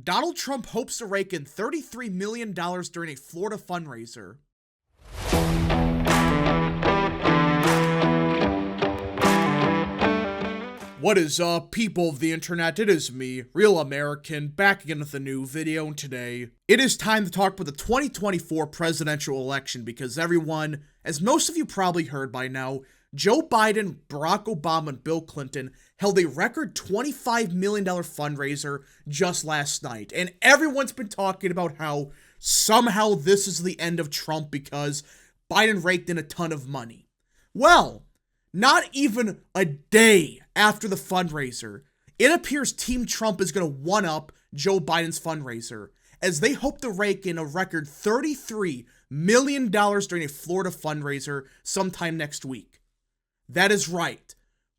Donald Trump hopes to rake in $33 million during a Florida fundraiser. What is up, people of the internet? It is me, Real American, back again with a new video, and today it is time to talk about the 2024 presidential election because everyone, as most of you probably heard by now, Joe Biden, Barack Obama, and Bill Clinton held a record $25 million fundraiser just last night, and everyone's been talking about how somehow this is the end of Trump because Biden raked in a ton of money. Well, not even a day after the fundraiser, it appears Team Trump is going to one-up Joe Biden's fundraiser, as they hope to rake in a record $33 million during a Florida fundraiser sometime next week. That is right.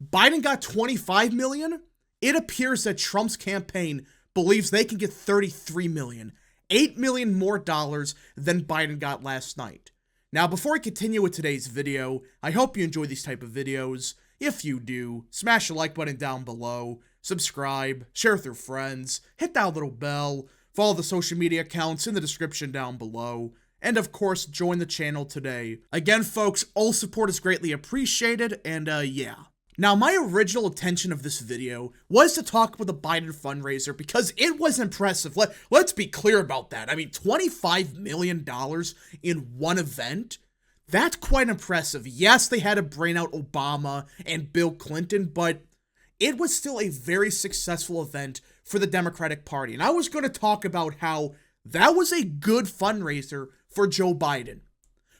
Biden got $25 million. It appears that Trump's campaign believes they can get $33 million, $8 million more dollars than Biden got last night. Now, before I continue with today's video, I hope you enjoy these type of videos. If you do, smash the like button down below, subscribe, share with your friends, hit that little bell, follow the social media accounts in the description down below, and of course, join the channel today. Again, folks, all support is greatly appreciated, and yeah. Now, my original intention of this video was to talk about the Biden fundraiser because it was impressive. Let's be clear about that. I mean, $25 million in one event? That's quite impressive. Yes, they had to brain out Obama and Bill Clinton, but it was still a very successful event for the Democratic Party. And I was going to talk about how that was a good fundraiser for Joe Biden.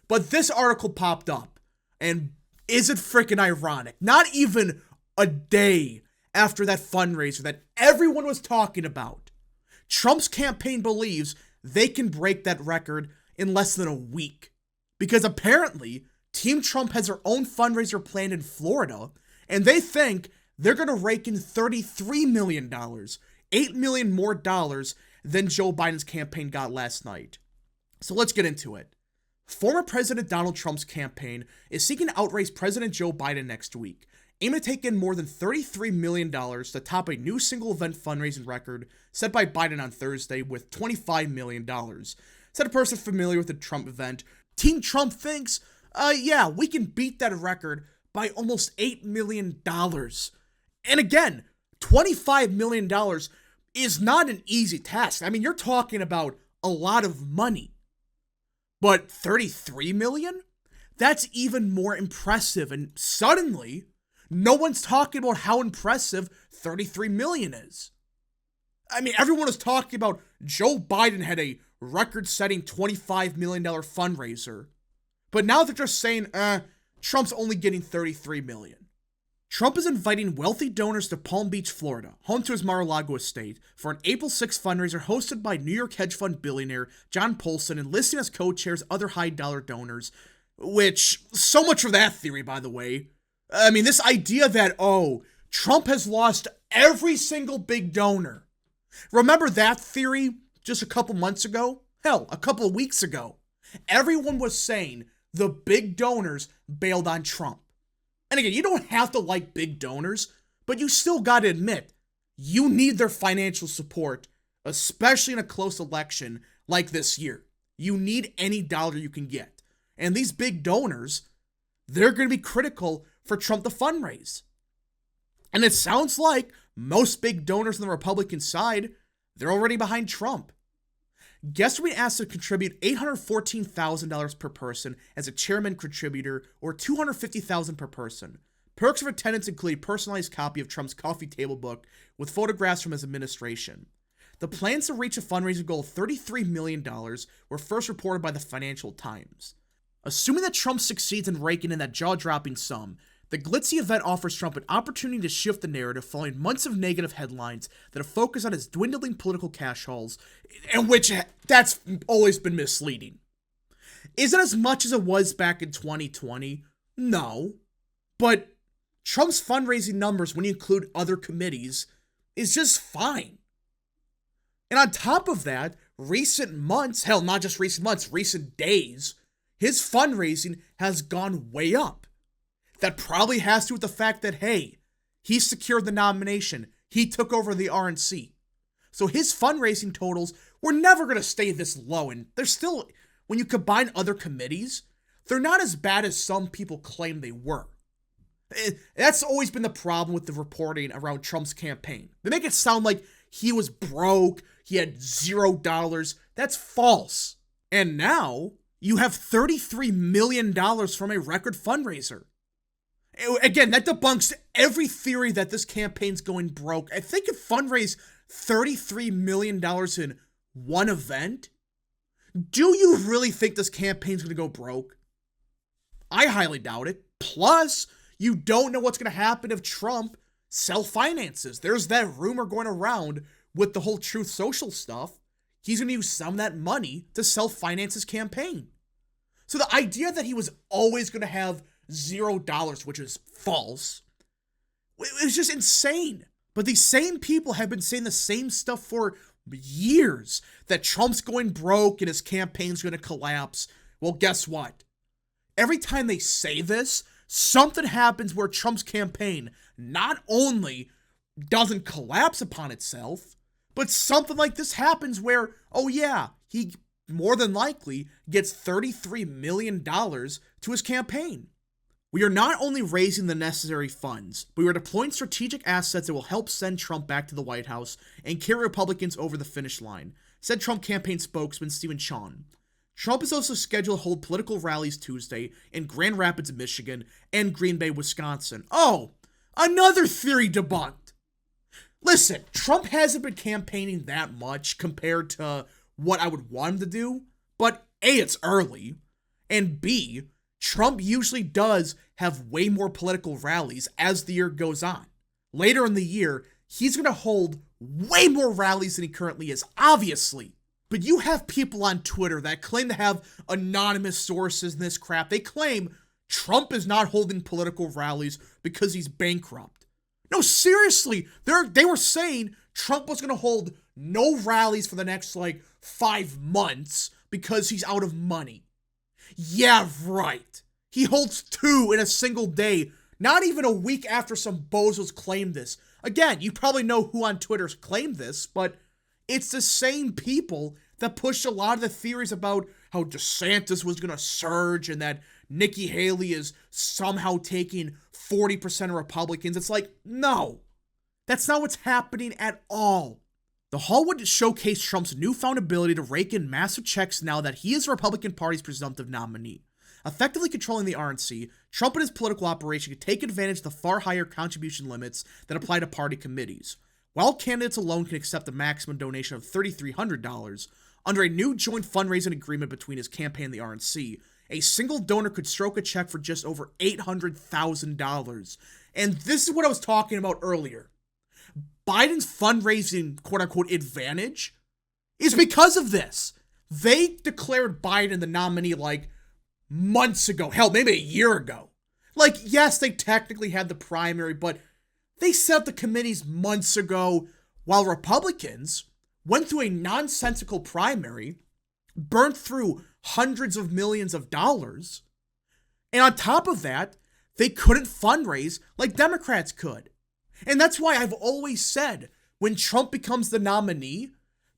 But this article popped up, and is it freaking ironic? Not even a day after that fundraiser that everyone was talking about, Trump's campaign believes they can break that record in less than a week. Because apparently, Team Trump has their own fundraiser planned in Florida, and they think they're going to rake in $33 million, $8 million more dollars than Joe Biden's campaign got last night. So let's get into it. Former President Donald Trump's campaign is seeking to outrace President Joe Biden next week, aiming to take in more than $33 million to top a new single-event fundraising record set by Biden on Thursday with $25 million. Said a person familiar with the Trump event, Team Trump thinks, yeah, we can beat that record by almost $8 million. And again, $25 million is not an easy task. I mean, you're talking about a lot of money. But $33 million? That's even more impressive, and suddenly, no one's talking about how impressive $33 million is. I mean, everyone was talking about Joe Biden had a record-setting $25 million fundraiser, but now they're just saying, Trump's only getting $33 million. Trump is inviting wealthy donors to Palm Beach, Florida, home to his Mar-a-Lago estate, for an April 6th fundraiser hosted by New York hedge fund billionaire John Paulson and listing as co-chairs other high-dollar donors, which, so much for that theory, by the way. I mean, this idea that, Trump has lost every single big donor. Remember that theory just a couple months ago? Hell, a couple of weeks ago. Everyone was saying the big donors bailed on Trump. And again, you don't have to like big donors, but you still gotta admit, you need their financial support, especially in a close election like this year. You need any dollar you can get. And these big donors, they're gonna be critical for Trump to fundraise. And it sounds like most big donors on the Republican side, they're already behind Trump. Guests will be asked to contribute $814,000 per person as a chairman contributor, or $250,000 per person. Perks of attendance include a personalized copy of Trump's coffee table book with photographs from his administration. The plans to reach a fundraising goal of $33 million were first reported by the Financial Times. Assuming that Trump succeeds in raking in that jaw-dropping sum, the glitzy event offers Trump an opportunity to shift the narrative following months of negative headlines that have focused on his dwindling political cash hauls, and which that's always been misleading. Is it as much as it was back in 2020? No. But Trump's fundraising numbers, when you include other committees, is just fine. And on top of that, recent months, hell, not just recent months, recent days, his fundraising has gone way up. That probably has to do with the fact that, hey, he secured the nomination. He took over the RNC. So his fundraising totals were never going to stay this low. And they're still, when you combine other committees, they're not as bad as some people claim they were. That's always been the problem with the reporting around Trump's campaign. They make it sound like he was broke, he had $0. That's false. And now you have $33 million from a record fundraiser. Again, that debunks every theory that this campaign's going broke. I think it fundraised $33 million in one event. Do you really think this campaign's going to go broke? I highly doubt it. Plus, you don't know what's going to happen if Trump self-finances. There's that rumor going around with the whole Truth Social stuff. He's going to use some of that money to self-finance his campaign. So the idea that he was always going to have $0, which is false, it was just insane. But these same people have been saying the same stuff for years, that Trump's going broke and his campaign's going to collapse. Well, guess what? Every time they say this, something happens where Trump's campaign not only doesn't collapse upon itself, but something like this happens where, oh yeah, he more than likely gets $33 million to his campaign. We are not only raising the necessary funds, but we are deploying strategic assets that will help send Trump back to the White House and carry Republicans over the finish line, said Trump campaign spokesman Stephen Chon. Trump is also scheduled to hold political rallies Tuesday in Grand Rapids, Michigan, and Green Bay, Wisconsin. Oh, another theory debunked. Listen, Trump hasn't been campaigning that much compared to what I would want him to do, but A, it's early, and B, Trump usually does have way more political rallies as the year goes on. Later in the year, he's going to hold way more rallies than he currently is, obviously. But you have people on Twitter that claim to have anonymous sources and this crap. They claim Trump is not holding political rallies because he's bankrupt. No, seriously, they were saying Trump was going to hold no rallies for the next, 5 months because he's out of money. Yeah, right. He holds 2 in a single day, not even a week after some bozos claimed this. Again, you probably know who on Twitter claimed this, but it's the same people that pushed a lot of the theories about how DeSantis was going to surge and that Nikki Haley is somehow taking 40% of Republicans. It's like, no, that's not what's happening at all. The Hall would showcase Trump's newfound ability to rake in massive checks now that he is the Republican Party's presumptive nominee. Effectively controlling the RNC, Trump and his political operation could take advantage of the far higher contribution limits that apply to party committees. While candidates alone can accept a maximum donation of $3,300, under a new joint fundraising agreement between his campaign and the RNC, a single donor could stroke a check for just over $800,000. And this is what I was talking about earlier. Biden's fundraising quote-unquote advantage is because of this. They declared Biden the nominee months ago. Hell, maybe a year ago. Yes, they technically had the primary, but they set up the committees months ago, while Republicans went through a nonsensical primary, burnt through hundreds of millions of dollars, and on top of that, they couldn't fundraise like Democrats could. And that's why I've always said, when Trump becomes the nominee,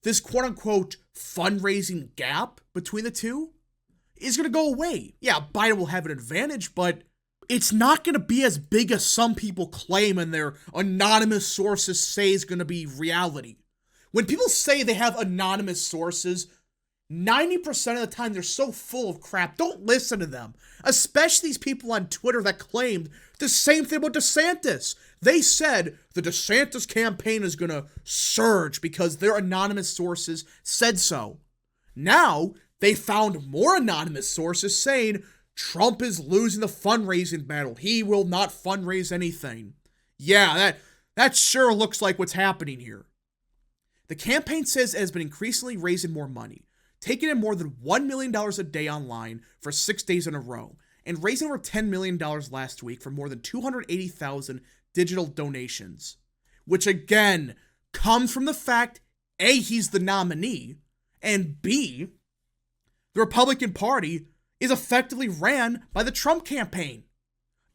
this quote-unquote fundraising gap between the two is going to go away. Yeah, Biden will have an advantage, but it's not going to be as big as some people claim and their anonymous sources say is going to be reality. When people say they have anonymous sources, 90% of the time they're so full of crap. Don't listen to them. Especially these people on Twitter that claimed the same thing about DeSantis. They said the DeSantis campaign is going to surge because their anonymous sources said so. Now, they found more anonymous sources saying Trump is losing the fundraising battle. He will not fundraise anything. Yeah, that sure looks like what's happening here. The campaign says it has been increasingly raising more money, taking in more than $1 million a day online for 6 days in a row, and raising over $10 million last week for more than 280,000 digital donations. Which again, comes from the fact, A, he's the nominee, and B, the Republican Party is effectively ran by the Trump campaign.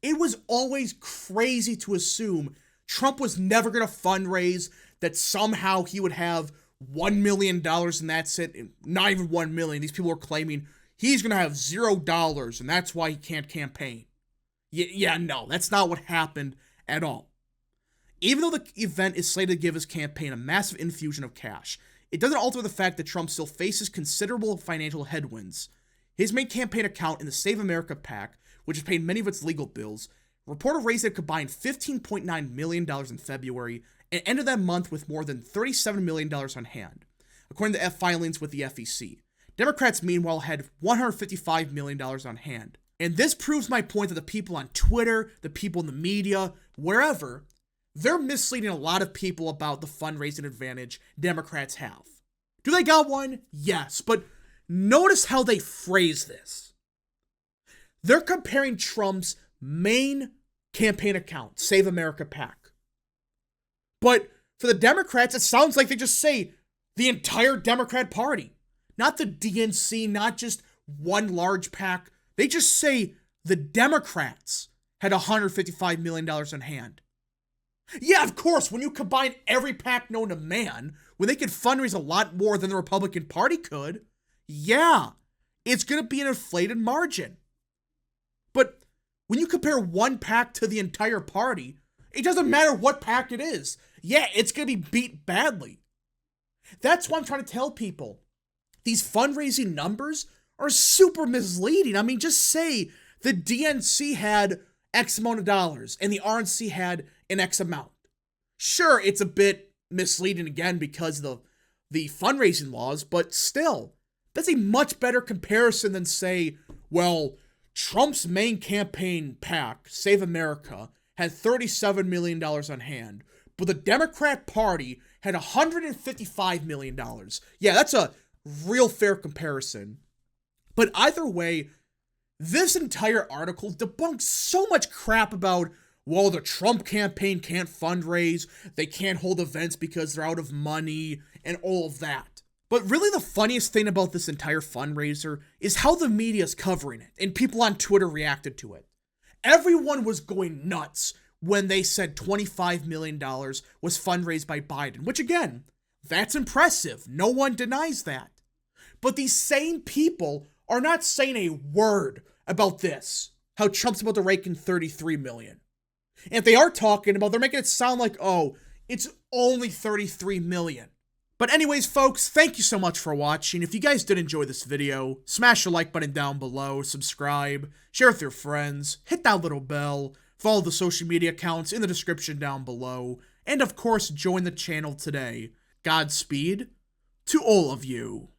It was always crazy to assume Trump was never going to fundraise, that somehow he would have $1 million and that's it. Not even 1 million. These people are claiming he's going to have $0 and that's why he can't campaign. Yeah, no, that's not what happened at all. Even though the event is slated to give his campaign a massive infusion of cash, it doesn't alter the fact that Trump still faces considerable financial headwinds. His main campaign account in the Save America PAC, which has paid many of its legal bills, reported raised a combined $15.9 million in February and ended that month with more than $37 million on hand, according to filings with the FEC. Democrats, meanwhile, had $155 million on hand. And this proves my point that the people on Twitter, the people in the media, wherever, they're misleading a lot of people about the fundraising advantage Democrats have. Do they got one? Yes, but notice how they phrase this. They're comparing Trump's main campaign account, Save America PAC. But for the Democrats, it sounds like they just say the entire Democrat Party. Not the DNC, not just one large PAC. They just say the Democrats had $155 million on hand. Yeah, of course, when you combine every PAC known to man, when they could fundraise a lot more than the Republican Party could, yeah, it's going to be an inflated margin. But when you compare one PAC to the entire party, it doesn't matter what PAC it is. Yeah, it's going to be beat badly. That's why I'm trying to tell people. These fundraising numbers are super misleading. I mean, just say the DNC had X amount of dollars and the RNC had an X amount. Sure, it's a bit misleading again because of the fundraising laws, but still, that's a much better comparison than say, well, Trump's main campaign PAC, Save America, had $37 million on hand, but the Democrat Party had $155 million. Yeah, that's a real fair comparison. But either way, this entire article debunks so much crap about, well, the Trump campaign can't fundraise, they can't hold events because they're out of money, and all of that. But really the funniest thing about this entire fundraiser is how the media is covering it, and people on Twitter reacted to it. Everyone was going nuts when they said $25 million was fundraised by Biden, which again, that's impressive. No one denies that. But these same people are not saying a word about this, how Trump's about to rake in $33 million. And if they are talking about, they're making it sound like, oh, it's only $33 million. But anyways, folks, thank you so much for watching. If you guys did enjoy this video, smash the like button down below, subscribe, share with your friends, hit that little bell, follow the social media accounts in the description down below, and of course, join the channel today. Godspeed to all of you.